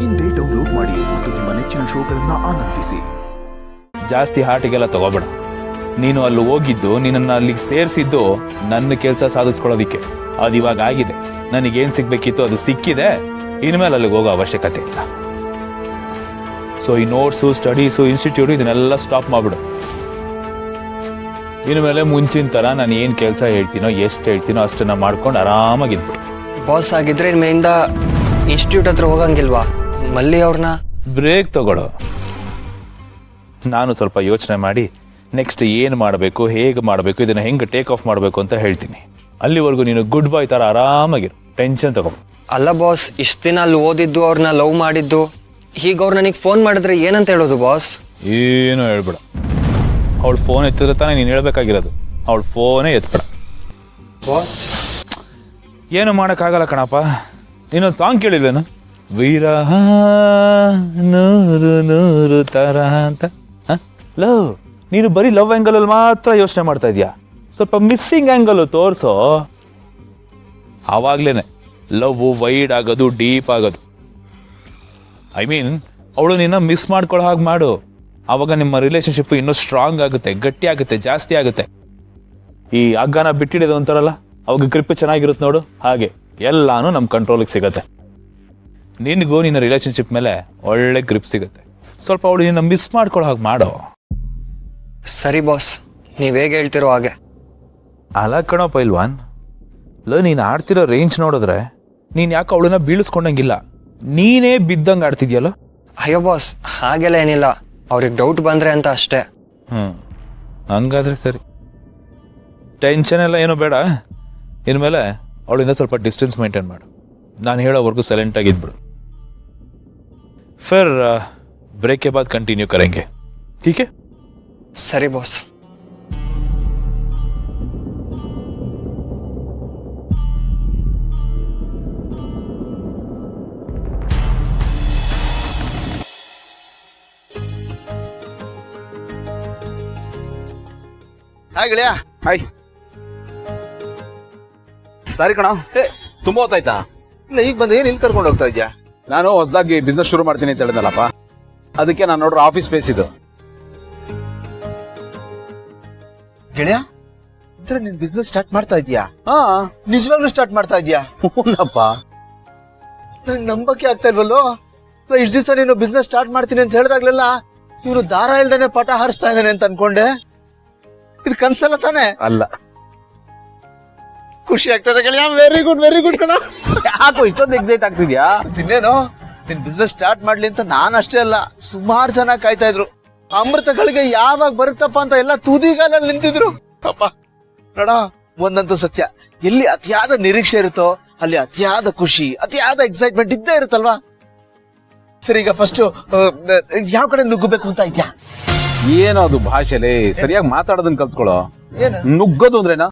ಇಂದೇ ಡೌನ್ಲೋಡ್ ಮಾಡಿ ಮತ್ತು ನಿಮ್ಮ ನೆಚ್ಚಿನ ಶೋಗಳನ್ನ ಆನಂದಿಸಿ. ಜಾಸ್ತಿ ಹಾಟಿಗೆಲ್ಲ ತಗೋಬೇಡ. ನೀನು ಅಲ್ಲಿ ಹೋಗಿದ್ದು, ನಿನ್ನನ್ನು ಅಲ್ಲಿಗೆ ಸೇರಿಸಿದ್ದು ನನ್ನ ಕೆಲಸ ಸಾಧಿಸ್ಕೊಳ್ಳೋದಿಕ್ಕೆ. ಅದು ಇವಾಗ ಆಗಿದೆ. ನನಗೇನು ಸಿಗ್ಬೇಕಿತ್ತು ಅದು ಸಿಕ್ಕಿದೆ. ಇನ್ಮೇಲೆ ಅಲ್ಲಿಗೆ ಹೋಗೋ ಅವಶ್ಯಕತೆ ಇಲ್ಲ. ಸೊ ಈ ನೋಟ್ಸು, ಸ್ಟಡೀಸು, ಇನ್ಸ್ಟಿಟ್ಯೂಟು ಇದನ್ನೆಲ್ಲ ಸ್ಟಾಪ್ ಮಾಡಿಬಿಡು. ಇನ್ಮೇಲೆ ಮುಂಚಿನ ಥರ ನಾನು ಏನು ಕೆಲಸ ಹೇಳ್ತೀನೋ, ಎಷ್ಟು ಹೇಳ್ತೀನೋ ಅಷ್ಟನ್ನು ಮಾಡ್ಕೊಂಡು ಆರಾಮಾಗಿದ್ಬಿಡು. ಬಾಸ್ ಆಗಿದ್ರೆ ಇನ್ಮೇಲಿಂದ ಇನ್ಸ್ಟಿಟ್ಯೂಟ್ ಹತ್ರ ಹೋಗಂಗಿಲ್ವಾ? ಮಲ್ಲಿ ಅವ್ರನ್ನ ಬ್ರೇಕ್ ತಗೊಳ್ಳೋ. ನಾನು ಸ್ವಲ್ಪ ಯೋಚನೆ ಮಾಡಿ ನೆಕ್ಸ್ಟ್ ಏನು ಮಾಡಬೇಕು, ಹೇಗೆ ಮಾಡಬೇಕು, ಇದನ್ನು ಹೆಂಗೆ ಟೇಕ್ ಆಫ್ ಮಾಡಬೇಕು ಅಂತ ಹೇಳ್ತೀನಿ. ಅಲ್ಲಿವರೆಗೂ ನೀನು ಗುಡ್ ಬಾಯ್ ಥರ ಆರಾಮಾಗಿರು, ಟೆನ್ಷನ್ ತಗೋ. ಅಲ್ಲ ಬಾಸ್, ಇಷ್ಟು ದಿನ ಅಲ್ಲಿ ಓದಿದ್ದು, ಅವ್ರನ್ನ ಲವ್ ಮಾಡಿದ್ದು, ಈಗ ಅವ್ರು ನನಗೆ ಫೋನ್ ಮಾಡಿದ್ರೆ ಏನಂತ ಹೇಳೋದು ಬಾಸ್? ಏನು ಹೇಳ್ಬೇಡ. ಅವಳು ಫೋನ್ ಎತ್ತಿದ್ರೆ ತಾನೇ ನೀನು ಹೇಳ್ಬೇಕಾಗಿರೋದು. ಅವಳು ಫೋನೇ ಎತ್ಬೇಡ ಬಾಸ್. ಏನು ಮಾಡೋಕ್ಕಾಗಲ್ಲ ಕಣಪ್ಪ. ಇನ್ನೊಂದು ಸಾಂಗ್ ಕೇಳಿಲ್ವೇನು? ವಿರಹ ನೂರು ನೂರು ತರ ಅಂತ. ಲವ್, ನೀನು ಬರೀ ಲವ್ ಆ್ಯಂಗಲಲ್ಲಿ ಮಾತ್ರ ಯೋಚನೆ ಮಾಡ್ತಾ ಇದೀಯಾ. ಸ್ವಲ್ಪ ಮಿಸ್ಸಿಂಗ್ ಆ್ಯಂಗಲು ತೋರಿಸೋ. ಆವಾಗಲೇ ಲವ್ ವೈಡ್ ಆಗೋದು, ಡೀಪ್ ಆಗೋದು. ಐ ಮೀನ್, ಅವಳು ನಿನ್ನ ಮಿಸ್ ಮಾಡ್ಕೊಳ್ಳೋ ಹಾಗೆ ಮಾಡು. ಆವಾಗ ನಿಮ್ಮ ರಿಲೇಷನ್ಶಿಪ್ ಇನ್ನೂ ಸ್ಟ್ರಾಂಗ್ ಆಗುತ್ತೆ, ಗಟ್ಟಿ ಆಗುತ್ತೆ, ಜಾಸ್ತಿ ಆಗುತ್ತೆ. ಈ ಹಗ್ಗನ ಬಿಟ್ಟಿಡೋದು ಅಂತಾರಲ್ಲ, ಅವಾಗ ಗ್ರಿಪ್ ಚೆನ್ನಾಗಿರುತ್ತೆ ನೋಡು, ಹಾಗೆ ಎಲ್ಲಾನು ನಮ್ಮ ಕಂಟ್ರೋಲಿಗೆ ಸಿಗುತ್ತೆ. ನಿನಗೂ ನಿನ್ನ ರಿಲೇಷನ್ಶಿಪ್ ಮೇಲೆ ಒಳ್ಳೆ ಗ್ರಿಪ್ ಸಿಗುತ್ತೆ. ಸ್ವಲ್ಪ ಅವಳು ನಿನ್ನ ಮಿಸ್ ಮಾಡ್ಕೊಳ್ಳೋ ಹಾಗೆ ಮಾಡೋ. ಸರಿ ಬಾಸ್, ನೀವು ಹೇಗೆ ಹೇಳ್ತಿರೋ ಹಾಗೆ. ಅಲ್ಲ ಕಣೋ ಪೈಲ್ವಾನ್, ನೀನು ಆಡ್ತಿರೋ ರೇಂಜ್ ನೋಡಿದ್ರೆ ನೀನು ಯಾಕೆ ಅವಳನ್ನ ಬೀಳಿಸ್ಕೊಂಡಂಗಿಲ್ಲ, ನೀನೇ ಬಿದ್ದಂಗೆ ಆಡ್ತಿದ್ಯಲ್ಲ. ಅಯ್ಯೋ ಬಾಸ್, ಹಾಗೆಲ್ಲ ಏನಿಲ್ಲ, ಅವ್ರಿಗೆ ಡೌಟ್ ಬಂದ್ರೆ ಅಂತ ಅಷ್ಟೇ. ಹಂಗಾದ್ರೆ ಸರಿ. ಟೆನ್ಷನ್ ಎಲ್ಲ ಏನೂ ಬೇಡ. ಇನ್ಮೇಲೆ ಅವಳಿಂದ ಸ್ವಲ್ಪ ಡಿಸ್ಟೆನ್ಸ್ ಮೇಂಟೈನ್ ಮಾಡು. ನಾನು ಹೇಳೋವರೆಗೂ ಸೈಲೆಂಟಾಗಿದ್ಬಿಡು. फिर ब्रेक के बाद कंटिन्यू करेंगे, ठीक है? ಸರಿ ಬಾಸ್. ಹಾಯ್ ಗೆಳೆಯ. ಹಾಯ್. ಸಾರಿ ಕಣ, ತುಂಬಾ ಹೊತ್ತಾಯ್ತಾ? ಇಲ್ಲ, ಈಗ ಬಂದು ಏನು ಇಲ್ಲಿ ಕರ್ಕೊಂಡು ಹೋಗ್ತಾ ಇದ್ಯಾ? ನಾನು ಹೊಸದಾಗಿ ಬಿಸ್ನೆಸ್ ಶುರು ಮಾಡ್ತೀನಿ ಅಂತ ಹೇಳಿದ್ನಲ್ಲಪ್ಪ, ಅದಕ್ಕೆ ನಾನು ನೋಡ್ರ ಆಫೀಸ್ ಸ್ಪೇಸ್ ಇದು. ಗೆಳೆಯ, ಇದ್ರೆ ನೀನ್ ಬಿಸ್ನೆಸ್ ಸ್ಟಾರ್ಟ್ ಮಾಡ್ತಾ ಇದ್ಯಾ? ಹಾ, ನಿಜವಾಗ್ಲೂ ಸ್ಟಾರ್ಟ್ ಮಾಡ್ತಾ ಇದ್ಯಾ? ಹೂನಪ್ಪ. ನಂಗೆ ನಂಬಕ್ಕೆ ಆಗ್ತಾ ಇಲ್ವಲ್ಲೋ. ಇಷ್ಟು ದಿವಸ ನೀನು ಬಿಸ್ನೆಸ್ ಸ್ಟಾರ್ಟ್ ಮಾಡ್ತೀನಿ ಅಂತ ಹೇಳಿದಾಗ್ಲೆಲ್ಲ ಇವನು ದಾರ ಇಲ್ದೇನೆ ಪಟ ಹಾರಿಸ್ತಾ ಇದ್ದಾನೆ ಅಂತ ಅನ್ಕೊಂಡೆ. ಇದು ಕನ್ಸಲ್ಲ ತಾನೆ? ಅಲ್ಲ. ಖುಷಿ ಆಗ್ತದೆ ಗೆಳೆಯ. ವೆರಿ ಗುಡ್ ಕಣ. ಯಾಕೋ ಇಷ್ಟೊಂದು ಎಕ್ಸೈಟ್ ಆಗ್ತಿದ್ಯಾ? ಇನ್ನೇನು, ನಿನ್ ಬಿಸ್ನೆಸ್ ಸ್ಟಾರ್ಟ್ ಮಾಡ್ಲಿ ಅಂತ ನಾನು ಅಷ್ಟೇ ಅಲ್ಲ, ಸುಮಾರು ಜನ ಕಾಯ್ತಾ ಇದ್ರು. ಅಮೃತಗಳಿಗೆ ಯಾವಾಗ ಬರುತ್ತಪ್ಪ ಅಂತ ಎಲ್ಲ ತುದಿಗಾಲಲ್ಲಿ ನಿಂತಿದ್ರು. ಅಪ್ಪ ನೋಡ, ಒಂದಂತೂ ಸತ್ಯ, ಎಲ್ಲಿ ಅತಿಯಾದ ನಿರೀಕ್ಷೆ ಇರುತ್ತೋ ಅಲ್ಲಿ ಅತಿಯಾದ ಖುಷಿ, ಅತಿಯಾದ ಎಕ್ಸೈಟ್ಮೆಂಟ್ ಇದ್ದೇ ಇರುತ್ತಲ್ವಾ? ಸರಿ, ಈಗ ಫಸ್ಟ್ ಯಾವ ಕಡೆ ನುಗ್ಗಬೇಕು ಅಂತ ಇದ್ಯಾ? ಏನೋ ಅದು ಭಾಷೆಲಿ ಸರಿಯಾಗಿ ಮಾತಾಡೋದನ್ನ ಕಲ್ತ್ಕೊಳ್ಳೋ. ಏನು ನುಗ್ಗೋದು ಅಂದ್ರೇನಾ?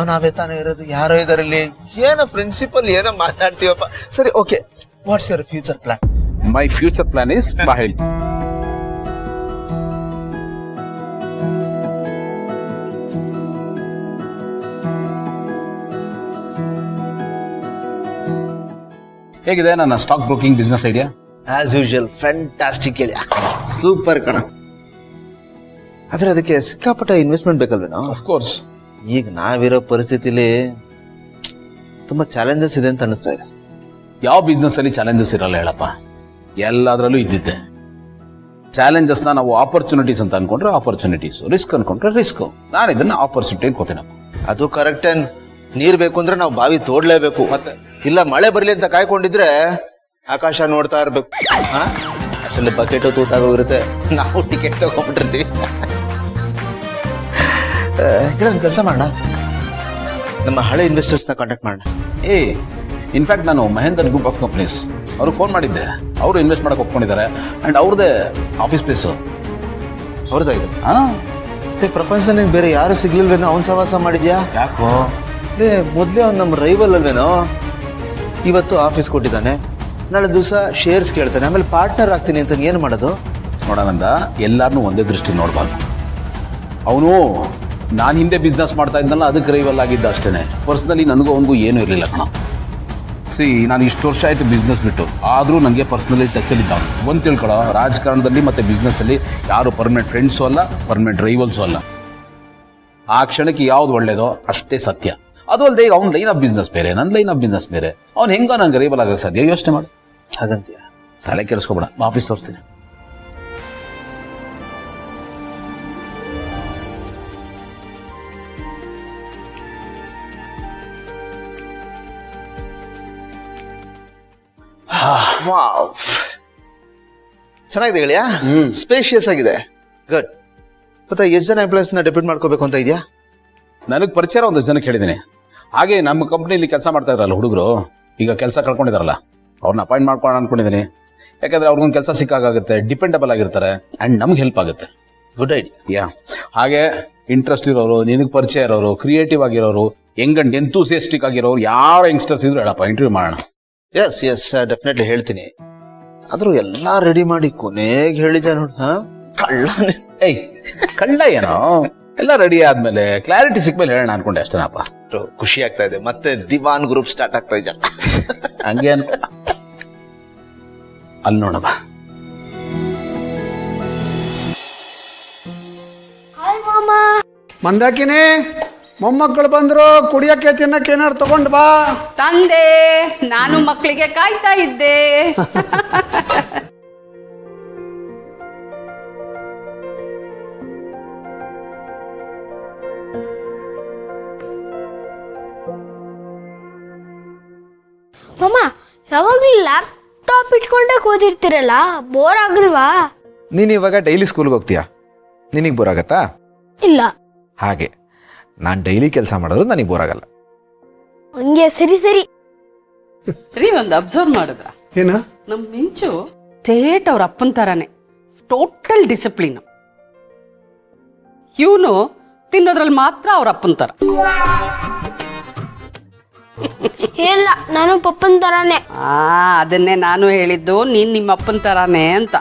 ನಾವೇ ತಾನೇ ಇರೋದು, ಯಾರೋ ಇದರಲ್ಲಿ ಏನೋ ಫ್ರೆಂಡ್ಶಿಪ್ ಅಲ್ಲಿ ಏನೋ ಮಾತಾಡ್ತೀವಪ್ಪ. ಸರಿ, okay, what's your future plan? My future plan is ಬಾ ಹೇಳಿ. ಹೇಗಿದೆ ನನ್ನ stock broking business idea? As usual fantastic ಹೇಳಿ, ಸೂಪರ್ ಕಣ. ಆದ್ರೆ ಅದಕ್ಕೆ ಸಿಕ್ಕಾಪಟ್ಟ ಇನ್ವೆಸ್ಟ್ಮೆಂಟ್ ಬೇಕಲ್ವೇನೋ? Of course. ಈಗ ನಾವಿರೋ ಪರಿಸ್ಥಿತಿಲಿ ತುಂಬಾ ಚಾಲೆಂಜಸ್ ಇದೆ ಅಂತ ಅನಿಸ್ತಾ ಇದೆ. ಯಾವ ಬಿಸ್ನೆಸ್ ಅಲ್ಲಿ ಚಾಲೆಂಜಸ್ ಇರಲ್ಲ ಹೇಳಪ್ಪ, ಎಲ್ಲದರಲ್ಲೂ ಇದ್ದಿದ್ದೆ. ಚಾಲೆಂಜಸ್ನ ನಾವು ಆಪರ್ಚುನಿಟೀಸ್ ಅಂತ ಅನ್ಕೊಂಡ್ರೆ ಆಪರ್ಚುನಿಟೀಸ್, ರಿಸ್ಕ್ ಅನ್ಕೊಂಡ್ರೆ ರಿಸ್ಕ್. ನಾನು ಇದನ್ನ ಆಪರ್ಚುನಿಟಿ ಅನ್ಕೋತೀನಪ್ಪ. ಅದು ಕರೆಕ್ಟ್. ನೀರ್ ಬೇಕು ಅಂದ್ರೆ ನಾವು ಬಾವಿ ತೋಡ್ಲೇಬೇಕು. ಮತ್ತೆ ಇಲ್ಲ ಮಳೆ ಬರ್ಲಿ ಅಂತ ಕಾಯ್ಕೊಂಡಿದ್ರೆ ಆಕಾಶ ನೋಡ್ತಾ ಇರ್ಬೇಕು. ಅಷ್ಟಲ್ಲಿ ಬಕೆಟ್ ತೂತಾಗೋಗಿರುತ್ತೆ, ನಾವು ಟಿಕೆಟ್ ತಗೊಂಡ್ಬಿಟ್ಟಿರ್ತೀವಿ. ಕೆಲಸ ಮಾಡೋಣ, ನಮ್ಮ ಹಳೆ ಇನ್ವೆಸ್ಟರ್ಸ್ ನ ಕಾಂಟ್ಯಾಕ್ಟ್ ಮಾಡೋಣ. ಇನ್ಫ್ಯಾಕ್ಟ್ ನಾನು ಮಹೇಂದ್ರ ಗ್ರೂಪ್ ಆಫ್ ಕಂಪನೀಸ್ ಅವ್ರಿಗೆ ಫೋನ್ ಮಾಡಿದ್ದೆ. ಅವರು ಇನ್ವೆಸ್ಟ್ ಮಾಡಕ್ಕೆ ಒಪ್ಕೊಂಡಿದ್ದಾರೆ. ಅಂಡ್ ಅವ್ರದ್ದೇ ಆಫೀಸ್ ಸ್ಪೇಸ್ ಅವ್ರದ್ದು ಇದು. ಪ್ರಪಂಚದಲ್ಲಿ ಬೇರೆ ಯಾರು ಸಿಗ್ಲಿಲ್ವೇನೋ ಅವನ್ ಸವಾಸ ಮಾಡಿದ್ಯಾ? ಯಾಕೋ? ಮೊದ್ಲೇ ಅವ್ನು ನಮ್ಮ ರೈವಲ್ ಅಲ್ವೇನೋ. ಇವತ್ತು ಆಫೀಸ್ ಕೊಟ್ಟಿದ್ದಾನೆ, ನಾಳೆ ದಿವಸ ಶೇರ್ಸ್ ಕೇಳ್ತಾನೆ, ಆಮೇಲೆ ಪಾರ್ಟ್ನರ್ ಆಗ್ತೀನಿ ಅಂತ ಏನು ಮಾಡೋದು? ನೋಡೋಣಂದ ಎಲ್ಲಾರನ್ನೂ ಒಂದೇ ದೃಷ್ಟಿ ನೋಡ್ಬಾರ್ದು. ಅವನು ನಾನು ಹಿಂದೆ ಬಿಸ್ನೆಸ್ ಮಾಡ್ತಾ ಇದ್ದಲ್ಲ, ಅದಕ್ಕೆ ರೈವಲ್ ಆಗಿದ್ದ ಅಷ್ಟೇ. ಪರ್ಸನಲಿ ನನಗೂ ಅವನಿಗೂ ಏನೂ ಇರಲಿಲ್ಲ ಕಣ. ನಾನು ಇಷ್ಟು ವರ್ಷ ಆಯಿತು ಬಿಸ್ನೆಸ್ ಬಿಟ್ಟು, ಆದರೂ ನನಗೆ ಪರ್ಸ್ನಲಿ ಟಚಲ್ಲಿ ಇದ್ದಾವೆ. ಒಂದು ತಿಳ್ಕೊಳ್ಳೋ, ರಾಜಕಾರಣದಲ್ಲಿ ಮತ್ತು ಬಿಸ್ನೆಸ್ಸಲ್ಲಿ ಯಾರು ಪರ್ಮನೆಂಟ್ ಫ್ರೆಂಡ್ಸು ಅಲ್ಲ, ಪರ್ಮನೆಂಟ್ ರೈವಲ್ಸು ಅಲ್ಲ. ಆ ಕ್ಷಣಕ್ಕೆ ಯಾವ್ದು ಒಳ್ಳೇದೋ ಅಷ್ಟೇ ಸತ್ಯ. ಅದು ಅಲ್ಲದೆ ಈಗ ಅವ್ನ ಲೈನ್ ಆಫ್ ಬಿಸ್ನೆಸ್ ಬೇರೆ, ನನ್ನ ಲೈನ್ ಆಫ್ ಬಿಸ್ನೆಸ್ ಬೇರೆ. ಅವ್ನು ಹೆಂಗೋ ನಂಗೆ ರೈವಲ್ ಆಗೋಕ್ಕೆ ಸಾಧ್ಯ? ಯೋಚನೆ ಮಾಡು. ಹಾಗಂತೀಯ? ತಲೆ ಕೆಡಿಸ್ಕೊಬೇಡ, ಆಫೀಸ್ ತೋರಿಸ್ತೀನಿ. ವಾವ್, ಚೆನ್ನಾಗಿದೆ ಗೆಳೆಯ. ಸ್ಪೇಷಿಯಸ್ ಆಗಿದೆ. ಗುಡ್. ಮತ್ತೆ ಎಷ್ಟು ಜನ ಎಂಪ್ಲಾಯೀಸ್ನ ಡೆಪ್ಯೂಟ್ ಮಾಡ್ಕೋಬೇಕು ಅಂತ ಇದೆಯಾ? ನನಗೆ ಪರಿಚಯ ಒಂದಷ್ಟು ಜನಕ್ಕೆ ಹೇಳಿದ್ದೀನಿ. ಹಾಗೆ ನಮ್ಮ ಕಂಪ್ನಿಲಿ ಕೆಲಸ ಮಾಡ್ತಾ ಇದ್ರಲ್ಲ ಹುಡುಗರು, ಈಗ ಕೆಲಸ ಕಳ್ಕೊಂಡಿದಾರಲ್ಲ, ಅವ್ರನ್ನ ಅಪಾಯಿಂಟ್ ಮಾಡ್ಕೊಳ್ಳೋಣ ಅನ್ಕೊಂಡಿದ್ದೀನಿ. ಯಾಕಂದ್ರೆ ಅವ್ರಿಗೊಂದು ಕೆಲಸ ಸಿಕ್ಕಾಗುತ್ತೆ, ಡಿಪೆಂಡಬಲ್ ಆಗಿರ್ತಾರೆ, ಆ್ಯಂಡ್ ನಮ್ಗೆ ಹೆಲ್ಪ್ ಆಗುತ್ತೆ. Good idea. ಹಾಗೆ ಇಂಟ್ರೆಸ್ಟ್ ಇರೋರು, ನಿನಗೆ ಪರಿಚಯ ಇರೋರು, ಕ್ರಿಯೇಟಿವ್ ಆಗಿರೋರು, ಹೆಂಗಂಡ್ ಎಂತೂಸಿಯಸ್ಟಿಕ್ ಆಗಿರೋರು ಯಾರು ಯಂಗ್ಸ್ಟರ್ಸ್ ಇದ್ರು ಹೇಳಪ್ಪ, ಇಂಟರ್ವ್ಯೂ ಮಾಡೋಣ. ಎಸ್ ಎಸ್, ಡೆಫಿನೆಟ್ಲಿ ಹೇಳ್ತೀನಿ. ಆದ್ರೂ ಎಲ್ಲ ರೆಡಿ ಮಾಡಿ ಕೊನೆಗೆ ಹೇಳಿದೆ ನೋಡು. ಕಳ್ಳನೇ. ಏಯ್, ಕಳ್ಳ ಏನೋ, ಎಲ್ಲ ರೆಡಿ ಆದ್ಮೇಲೆ ಕ್ಲಾರಿಟಿ ಸಿಕ್ಮೇಲೆ ಹೇಳೋಣ ಅನ್ಕೊಂಡೆ ಅಷ್ಟೇನಪ್ಪ. ಖುಷಿ ಆಗ್ತಾ ಇದೆ. ಮತ್ತೆ ದಿವಾನ್ ಗ್ರೂಪ್ ಸ್ಟಾರ್ಟ್ ಆಗ್ತಾ ಇದೆ. ಹಂಗೆ ಅಲ್ಲಿ ನೋಡಪ್ಪ. ಮಂದಾಕಿನಿ, ಮೊಮ್ಮಕ್ಕಳು ಬಂದ್ರು, ಕುಡಿಯಕ್ಕೆ ತಿನ್ನಕ್ಕೆ ಏನಾರು ತಗೊಂಡ್ ಬಾ. ತಂದೆ, ನಾನು ಮಕ್ಕಳಿಗೆ ಕಾಯ್ತಾ ಇದ್ದೆ. ಮಮ್ಮ, ಯಾವಾಗಲೂ ಲ್ಯಾಪ್ಟಾಪ್ ಇಟ್ಕೊಂಡೇ ಕೂತಿರ್ತೀರಲ್ಲ, ಬೋರ್ ಆಗಲ್ವಾ? ನೀನು ಇವಾಗ ಡೈಲಿ ಸ್ಕೂಲ್ಗೆ ಹೋಗ್ತೀಯಾ? ನಿನಗೆ ಬೋರ್ ಆಗತ್ತಾ? ಇಲ್ಲ. ಹಾಗೆ ನಾನು ಡೈಲಿ ಕೆಲಸ ಮಾಡೋದು ನನಗೆ ಬೋರ್ ಆಗಲ್ಲ. ಹಂಗೆ, ಸರಿ ಸರಿ. ರೀ, ಒಂದು ಅಬ್ಸರ್ವ್ ಮಾಡಿದ್ರ, ಏನ? ನಮ್ಮ ಮಿಂಚು ಥೇಟ್ ಅವ್ರ ಅಪ್ಪನ ಥರನೇ ಟೋಟಲ್ ಡಿಸಿಪ್ಲಿನ್. ಇವನು ತಿನ್ನೋದ್ರಲ್ಲಿ ಮಾತ್ರ ಅವ್ರ ಅಪ್ಪನ ಥರ. ಇಲ್ಲ, ನಾನು ಪಪ್ಪನ ಥರಾನೇ. ಅದನ್ನೇ ನಾನು ಹೇಳಿದ್ದು, ನೀನ್ ನಿಮ್ಮ ಅಪ್ಪನ ಥರಾನೇ ಅಂತ.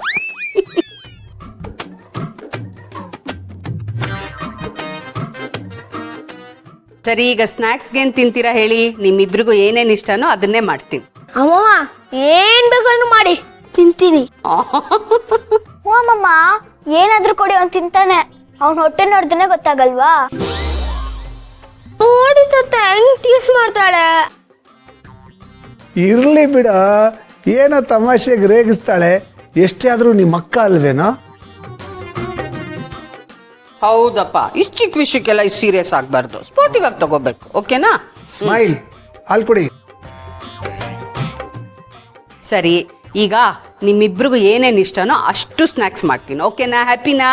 ಸರಿ, ಈಗ ಸ್ನ್ಯಾಕ್ಸ್ಗೆ ಏನ್ ತಿಂತೀರಾ ಹೇಳಿ? ನಿಮ್ಮಿಬ್ರಿಗೂ ಏನೇನ್ ಇಷ್ಟನೋ ಅದನ್ನೇ ಮಾಡ್ತೀನಿ. ಅಮ್ಮಮ್ಮ, ಏನ್ ಬೇಕಾದ್ರೂ ಮಾಡಿ ತಿಂತೀನಿ. ಅಮ್ಮಮ್ಮ, ಏನಾದ್ರೂ ಕೊಡಿ, ಅವ್ನು ತಿಂತಾನೆ. ಅವ್ನ ಹೊಟ್ಟೆ ನೋಡಿದ್ರೆ ಗೊತ್ತಾಗಲ್ವಾ? ನೋಡಿ ತತ್ತ, ಹೆಂಗ್ ಟೀಸ್ ಮಾಡ್ತಾಳೆ. ಇರ್ಲಿ ಬಿಡ, ಏನೋ ತಮಾಷೆಗೆ ರೇಗಿಸ್ತಾಳೆ. ಎಷ್ಟೇ ಆದ್ರೂ ನಿಮ್ಮ ಅಕ್ಕ ಅಲ್ವೇನೋ? ಹೌದಪ್ಪ, ಇಷ್ಟು ಚಿಕ್ಕ ವಿಷಯಕ್ಕೆಲ್ಲ ಇಷ್ಟು ಸೀರಿಯಸ್ ಆಗಬಾರ್ದು, ಸ್ಪೋರ್ಟಿವ್ ಆಗಿ ತಗೋಬೇಕು. ಓಕೆನಾ? ಸ್ಮೈಲ್, ಹಾಲ್ ಕುಡಿ. ಸರಿ, ಈಗ ನಿಮ್ಮಿಬ್ರಿಗೂ ಏನೇನು ಇಷ್ಟನೋ ಅಷ್ಟು ಸ್ನ್ಯಾಕ್ಸ್ ಮಾಡ್ತೀನಿ. ಓಕೆನಾ? ಹ್ಯಾಪಿನಾ?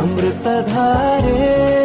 ಅಮೃತಧಾರೆ